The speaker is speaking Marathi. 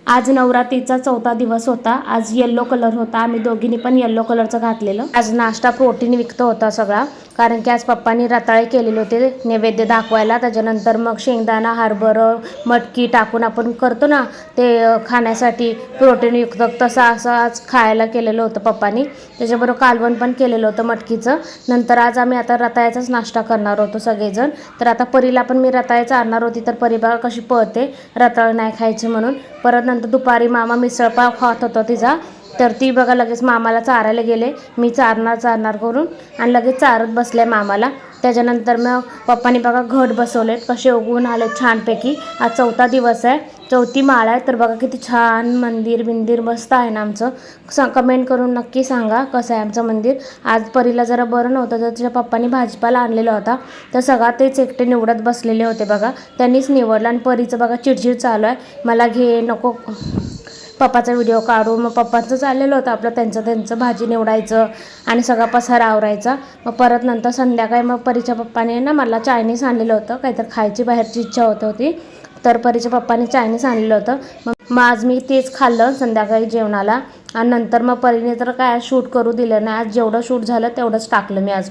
आज नवरात्रीचा 4था दिवस होता। आज येलो कलर होता, आम्ही दोघींनी पण येलो कलरचं घातलेलं। आज नाश्ता प्रोटीन युक्त होता सगळा, कारण की आज पप्पांनी रताळे केलेले होते नैवेद्य दाखवायला। त्याच्यानंतर मग शेंगदाणा, हरभरा, मटकी टाकून आपण करतो ना ते खाण्यासाठी प्रोटीन युक्त, तसं असं आज खायला केलेलं होतं पप्पांनी। त्याच्याबरोबर कालवण पण केलेलं होतं मटकीचं। नंतर आज आम्ही आता रताळ्याचाच नाश्ता करणार होतो सगळेजण। तर आता परीला पण मी रताळ्याचं आणणार होती, तर परी बघा कशी पळते रताळं नाही खायचे म्हणून। परत नंतर दुपारी मामा मिसळपाव खात होता तिचा, तर ती बघा लगेच मामाला चारायला गेले। मी चारणार करून आणि लगेच चारत बसले मामाला। त्याच्यानंतर मग पप्पांनी बघा घट बसवलेत, कसे उगवून आले छानपैकी। आज 4था दिवस आहे, 4थी माळ आहे। तर बघा किती छान मंदिर बिंदिर मस्त आहे ना आमचं। कमेंट करून नक्की सांगा कसं आहे आमचं मंदिर। आज परीला जरा बरं नव्हतं, तर तिच्या पप्पांनी भाजीपाला आणलेला होता, तर सगळा तेच एकटे निवडत बसलेले होते बघा। त्यांनीच निवडलं आणि परीचं बघा चिडचिड चालू आहे, मला घे नको पप्पाचा व्हिडिओ काढू। मग पप्पांचं चाललेलं होतं आपलं त्यांचं भाजी निवडायचं आणि सगळा पसारा आवरायचा। मग परत नंतर संध्याकाळी मग परीच्या पप्पाने ना मला चायनीज आणलेलं होतं, काहीतरी खायची बाहेरची इच्छा होती, तर परीच्या पप्पाने चायनीज आणलेलं होतं। मग आज मी तेच खाल्लं संध्याकाळी जेवणाला। आणि नंतर मग परीने तर काय शूट करू दिलं नाही, आज जेवढं शूट झालं तेवढंच टाकलं मी आज।